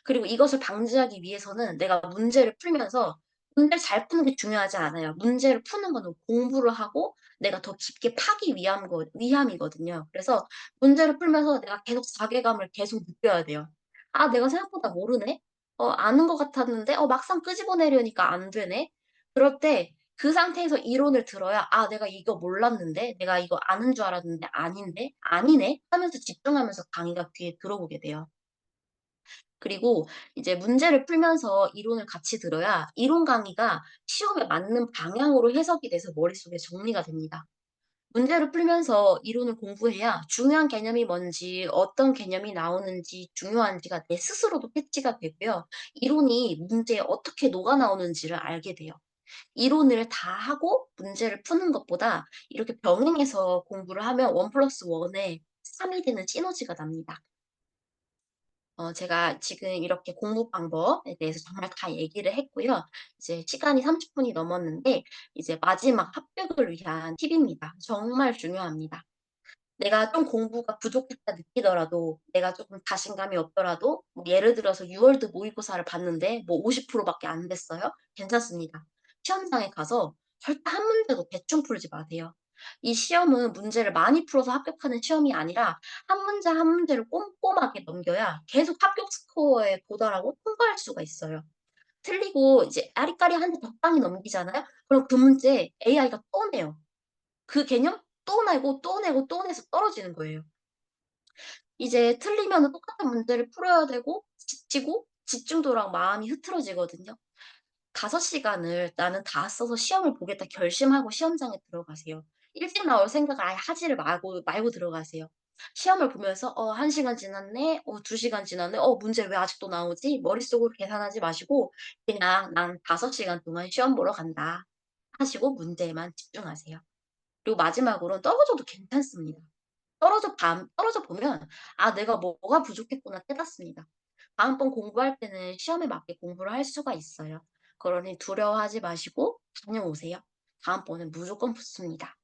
그리고 이것을 방지하기 위해서는 내가 문제를 풀면서 문제를 잘 푸는 게 중요하지 않아요. 문제를 푸는 거는 공부를 하고 내가 더 깊게 파기 위함이거든요. 그래서 문제를 풀면서 내가 계속 자괴감을 계속 느껴야 돼요. '아 내가 생각보다 모르네. 아는 것 같았는데 막상 끄집어내려니까 안 되네.' 그럴 때 그 상태에서 이론을 들어야 '아 내가 이거 몰랐는데. 내가 이거 아는 줄 알았는데 아닌데. 아니네.' 하면서 집중하면서 강의가 귀에 들어오게 돼요. 그리고 이제 문제를 풀면서 이론을 같이 들어야 이론 강의가 시험에 맞는 방향으로 해석이 돼서 머릿속에 정리가 됩니다. 문제를 풀면서 이론을 공부해야 중요한 개념이 뭔지, 어떤 개념이 나오는지, 중요한지가 내 스스로도 캐치가 되고요. 이론이 문제에 어떻게 녹아 나오는지를 알게 돼요. 이론을 다 하고 문제를 푸는 것보다 이렇게 병행해서 공부를 하면 1 플러스 1에 3이 되는 시너지가 납니다. 제가 지금 이렇게 공부 방법에 대해서 정말 다 얘기를 했고요. 이제 시간이 30 분이 넘었는데 이제 마지막 합격을 위한 팁입니다. 정말 중요합니다. 내가 좀 공부가 부족했다 느끼더라도 내가 쪼끔 자신감이 없더라도 뭐 예를 들어서 유월드 모의고사를 봤는데 뭐 50% 밖에 안 됐어요. 괜찮습니다. 시험장에 가서 절대 한 문제도 대충 풀지 마세요. 이 시험은 문제를 많이 풀어서 합격하는 시험이 아니라 한 문제 한 문제를 꼼꼼하게 넘겨야 계속 합격 스코어에 도달하고 통과할 수가 있어요. 틀리고 이제 아리까리한데 적당히 넘기잖아요? 그럼 그 문제 AI가 또 내요. 그 개념 또 내고, 또 내고, 또 내서 떨어지는 거예요. 이제 틀리면은 똑같은 문제를 풀어야 되고 지치고 집중도랑 마음이 흐트러지거든요. 5 시간을 '나는 다 써서 시험을 보겠다.' 결심하고 시험장에 들어가세요. 일찍 나올 생각을 아예 하지를 말고 들어가세요. 시험을 보면서 1 시간 지났네. 2 시간 지났네. 문제 왜 아직도 나오지?' 머릿속으로 계산하지 마시고 그냥 '난 5 시간 동안 시험 보러 간다.' 하시고 문제에만 집중하세요. 그리고 마지막으로는 떨어져도 괜찮습니다. 떨어져 보면 '아 내가 뭐가 부족했구나.' 깨닫습니다. 다음번 공부할 때는 시험에 맞게 공부를 할 수가 있어요. 그러니 두려워하지 마시고 다녀오세요. 다음번엔 무조건 붙습니다.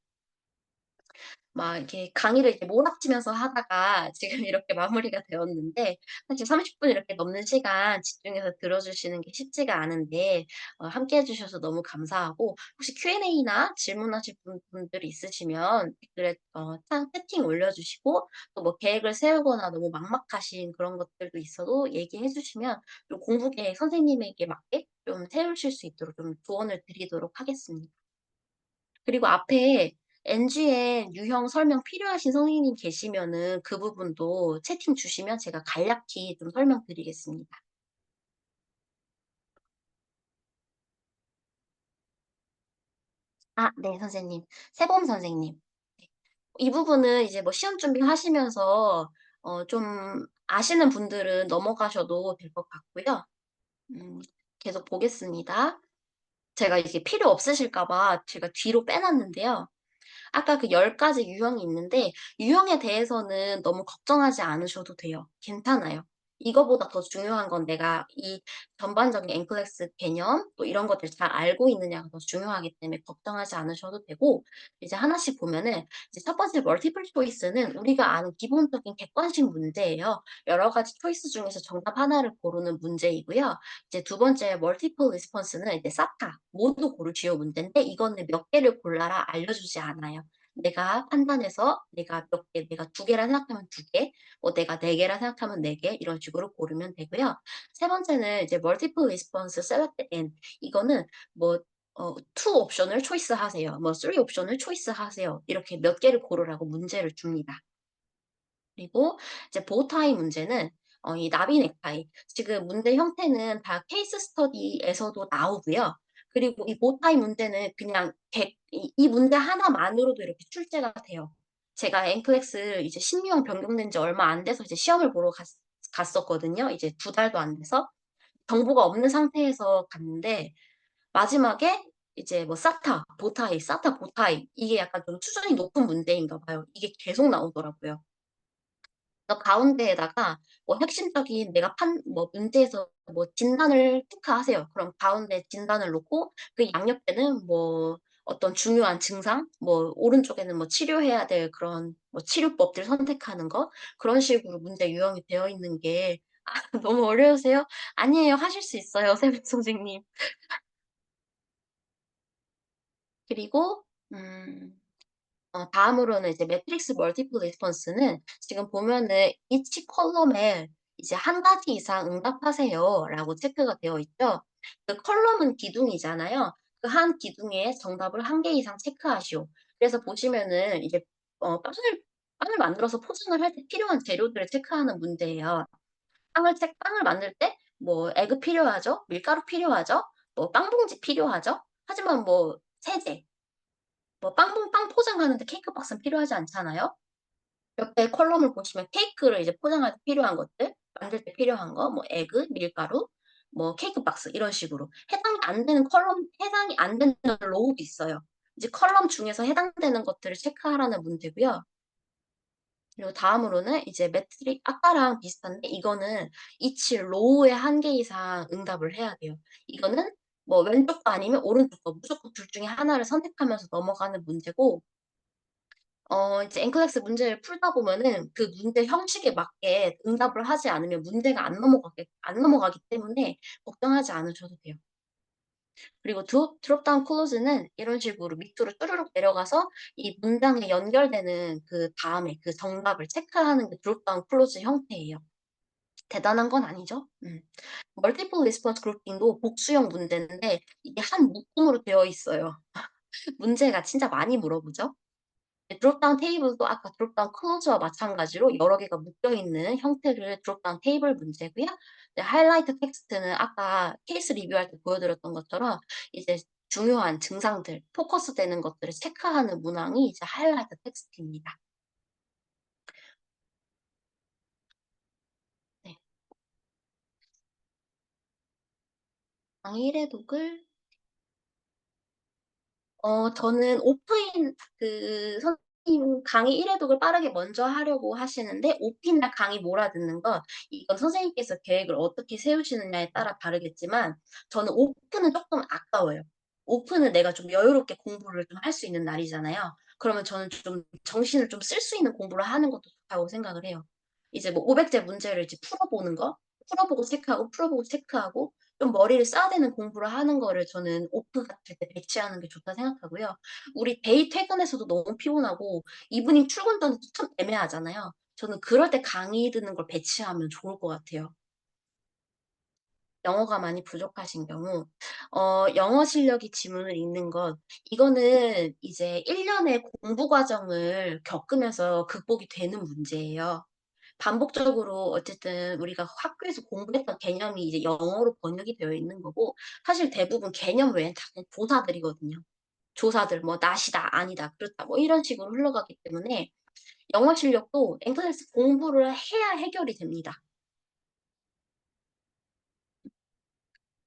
막 이렇게 강의를 이렇게 몰아치면서 하다가 지금 이렇게 마무리가 되었는데 사실 30분 이렇게 넘는 시간 집중해서 들어 주시는 게 쉽지가 않은데 함께 해 주셔서 너무 감사하고 혹시 Q&A나 질문하실 분들이 있으시면 댓글에 채팅 올려 주시고 또 뭐 계획을 세우거나 너무 막막하신 그런 것들도 있어도 얘기해 주시면 좀 공부 계획 선생님에게 맞게 좀 세우실 수 있도록 좀 조언을 드리도록 하겠습니다. 그리고 앞에 NGN 유형 설명 필요하신 선생님 계시면은 그 부분도 채팅 주시면 제가 간략히 좀 설명드리겠습니다. 아 네 선생님. 세범 선생님. 네. 이 부분은 이제 뭐 시험 준비하시면서 좀 아시는 분들은 넘어가셔도 될 것 같고요. 음 계속 보겠습니다. 제가 이게 필요 없으실까 봐 제가 뒤로 빼 놨는데요. 아까 그 10 가지 유형이 있는데 유형에 대해서는 너무 걱정하지 않으셔도 돼요. 괜찮아요. 이거보다 더 중요한 건 내가 이 전반적인 앵클레스 개념 또 이런 것들 잘 알고 있느냐가 더 중요하기 때문에 걱정하지 않으셔도 되고 이제 하나씩 보면은 이제 첫 번째 멀티플 초이스는 우리가 아는 기본적인 객관식 문제예요. 여러 가지 초이스 중에서 정답 하나를 고르는 문제이고요. 이제 두 번째 멀티플 리스폰스는 이제 사타 모두 고르시오 문제인데 이거는 몇 개를 골라라 알려주지 않아요. 내가 판단해서 내가 몇 개, 내가 2 개라 생각하면 2 개, 내가 4 개라 생각하면 4개 이런 식으로 고르면 되고요. 세 번째는 이제 multiple response select and 이거는 뭐 2 옵션을 초이스하세요. 뭐 3 옵션을 초이스하세요. 이렇게 몇 개를 고르라고 문제를 줍니다. 그리고 이제 보우 타이 문제는 이 나비 넥타이 지금 문제 형태는 다 케이스 스터디에서도 나오고요. 그리고 이 보우 타이 문제는 그냥 이 문제 하나만으로도 이렇게 출제가 돼요. 제가 앵클렉스 이제 신유형 변경된 지 얼마 안 돼서 이제 시험을 보러 갔었거든요. 이제 2 달도 안 돼서. 정보가 없는 상태에서 갔는데 마지막에 이제 뭐 사타, 보타이, 사타, 보타이 이게 약간 좀 수준이 높은 문제인가 봐요. 이게 계속 나오더라고요. 그래서 가운데에다가 뭐 핵심적인 내가 뭐 문제에서 뭐 진단을 체크하세요. 그럼 가운데 진단을 놓고 그 양옆에는 뭐 어떤 중요한 증상, 뭐 오른쪽에는 뭐 치료해야 될 그런 뭐 치료법들 선택하는 거 그런 식으로 문제 유형이 되어 있는 게 너무 어려우세요? 아니에요. 하실 수 있어요, 세무 선생님. 그리고 다음으로는 이제 매트릭스 멀티플 리스폰스는 지금 보면은 each 컬럼에 이제 한 가지 이상 응답하세요라고 체크가 되어 있죠. 그 컬럼은 기둥이잖아요. 그 한 기둥에 정답을 한 개 이상 체크하시오. 그래서 보시면은 이제 빵을 만들어서 포장을 할 때 필요한 재료들을 체크하는 문제예요. 빵을 만들 때 뭐 에그 필요하죠. 밀가루 필요하죠. 뭐 빵 봉지 필요하죠. 하지만 뭐 세제 빵 포장하는데 케이크 박스는 필요하지 않잖아요. 옆에 컬럼을 보시면 케이크를 이제 포장할 때 필요한 것들, 만들 때 필요한 거, 뭐 에그, 밀가루, 뭐 케이크 박스 이런 식으로 해당이 안 되는 로우도 있어요. 이제 컬럼 중에서 해당되는 것들을 체크하라는 문제고요. 그리고 다음으로는 이제 매트릭 아까랑 비슷한데 이거는 each row에 한 개 이상 응답을 해야 돼요. 이거는 뭐 왼쪽도 아니면 오른쪽도 무조건 둘 중에 하나를 선택하면서 넘어가는 문제고 이제 앵클렉스 문제를 풀다 보면은 그 문제 형식에 맞게 응답을 하지 않으면 문제가 안 넘어가기 때문에 걱정하지 않으셔도 돼요. 그리고 드롭다운 클로즈는 이런 식으로 밑으로 쭈르륵 내려가서 이 문장에 연결되는 그 다음에 그 정답을 체크하는 게 드롭다운 클로즈 형태예요. 대단한 건 아니죠? 멀티플 리스폰스 그룹핑도 복수형 문제인데 이게 한 묶음으로 되어 있어요. 문제가 진짜 많이 물어보죠? 드롭다운 테이블도 아까 드롭다운 클로즈와 마찬가지로 여러 개가 묶여 있는 형태를 드롭다운 테이블 문제고요. 네, 하이라이트 텍스트는 아까 케이스 리뷰할 때 보여드렸던 것처럼 이제 중요한 증상들, 포커스 되는 것들을 체크하는 문항이 이제 하이라이트 텍스트입니다. 네. 강의 1회독을 저는 선생님 강의 1회독을 빠르게 먼저 하려고 하시는데, 오피날 강의 몰아듣는 건, 이건 선생님께서 계획을 어떻게 세우시느냐에 따라 다르겠지만, 저는 오픈은 조금 아까워요. 오픈은 내가 좀 여유롭게 공부를 좀 할 수 있는 날이잖아요. 그러면 저는 좀 정신을 좀 쓸 수 있는 공부를 하는 것도 좋다고 생각을 해요. 이제 뭐 500제 문제를 이제 풀어보는 거, 풀어보고 체크하고, 좀 머리를 써야 되는 공부를 하는 거를 저는 오프 같을 때 배치하는 게 좋다 생각하고요. 우리 데이 퇴근해서도 너무 피곤하고 이브닝 출근 전에도 참 애매하잖아요. 저는 그럴 때 강의 듣는 걸 배치하면 좋을 것 같아요. 영어가 많이 부족하신 경우, 영어 실력이 지문을 읽는 것, 이거는 이제 1년의 공부 과정을 겪으면서 극복이 되는 문제예요. 반복적으로 어쨌든 우리가 학교에서 공부했던 개념이 이제 영어로 번역이 되어 있는 거고, 사실 대부분 개념 외엔 다 그냥 조사들이거든요. 조사들, 뭐, 낫이다, 아니다, 그렇다, 뭐, 이런 식으로 흘러가기 때문에 영어 실력도 앵글리스 공부를 해야 해결이 됩니다.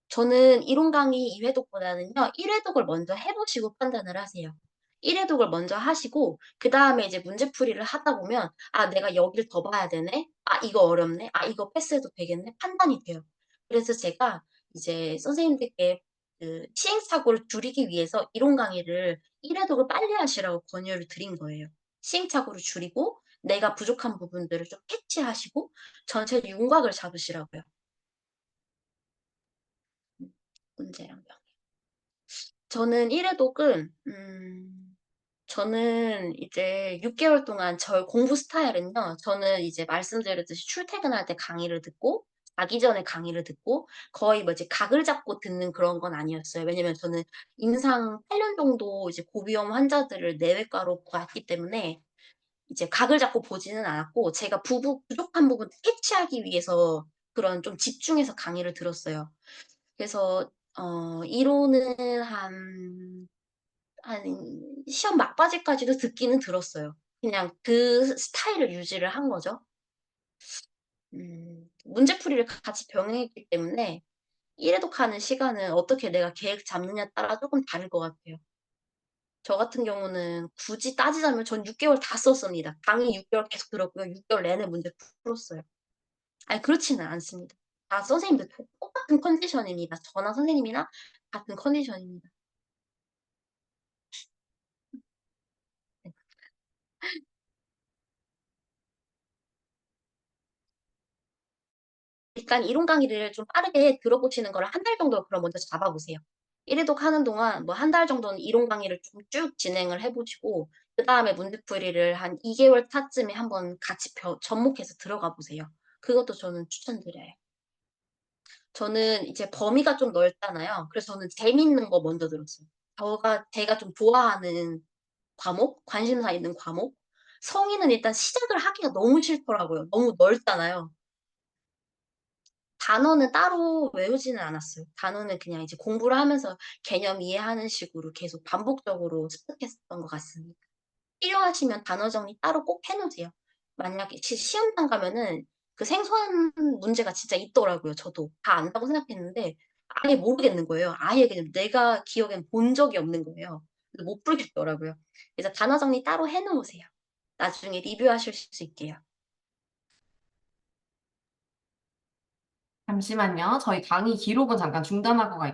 저는 이론 강의 2회독보다는요, 1회독을 먼저 해보시고 판단을 하세요. 1회독을 먼저 하시고, 그 다음에 이제 문제풀이를 하다 보면, 아, 내가 여길 더 봐야 되네? 아, 이거 어렵네? 아, 이거 패스해도 되겠네? 판단이 돼요. 그래서 제가 이제 선생님들께 그 시행착오를 줄이기 위해서 이론 강의를 1회독을 빨리 하시라고 권유를 드린 거예요. 시행착오를 줄이고, 내가 부족한 부분들을 좀 캐치하시고, 전체 윤곽을 잡으시라고요. 문제랑 저는 1회독은, 저는 이제 6개월 동안 공부 스타일은요, 저는 이제 말씀드렸듯이 출퇴근할 때 강의를 듣고, 자기 전에 강의를 듣고, 거의 뭐 이제 각을 잡고 듣는 그런 건 아니었어요. 왜냐면 저는 임상 8년 정도 이제 고위험 환자들을 내외과로 봤기 때문에, 이제 각을 잡고 보지는 않았고, 제가 부족한 부분 캐치하기 위해서 그런 좀 집중해서 강의를 들었어요. 그래서, 이론은 한 시험 막바지까지도 듣기는 들었어요. 그냥 그 스타일을 유지를 한 거죠. 문제풀이를 같이 병행했기 때문에 1회독하는 시간은 어떻게 내가 계획 잡느냐에 따라 조금 다를 것 같아요. 저 같은 경우는 굳이 따지자면 전 6개월 다 썼습니다. 강의 6개월 계속 들었고요. 6개월 내내 문제 풀었어요. 아니, 그렇지는 않습니다. 다 선생님들 똑같은 컨디션입니다. 저나 선생님이나 같은 컨디션입니다. 잠깐 이론 강의를 좀 빠르게 들어보시는 거를 한 달 정도 그럼 먼저 잡아 보세요. 1 회독 하는 동안 뭐 한 달 정도는 이론 강의를 좀 쭉 진행을 해 보시고 그다음에 문제풀이를 한 2 개월 차쯤에 한번 같이 접목해서 들어가 보세요. 그것도 저는 추천드려요. 저는 이제 범위가 좀 넓잖아요. 그래서 저는 재밌는 거 먼저 들었어요. 제가 좀 좋아하는 과목, 관심사 있는 과목. 성인은 일단 시작을 하기가 너무 싫더라고요. 너무 넓잖아요. 단어는 따로 외우지는 않았어요. 단어는 그냥 이제 공부를 하면서 개념 이해하는 식으로 계속 반복적으로 습득했었던 것 같습니다. 필요하시면 단어 정리 따로 꼭 해 놓으세요. 만약에 시험장 가면은 그 생소한 문제가 진짜 있더라고요 저도. 다 안다고 생각했는데 아예 모르겠는 거예요. 아예 그냥 내가 기억엔 본 적이 없는 거예요. 그래서 못 풀겠더라고요. 그래서 단어 정리 따로 해 놓으세요. 나중에 리뷰하실 수 있게요. 잠시만요. 저희 강의 기록은 잠깐 중단하고 갈게요.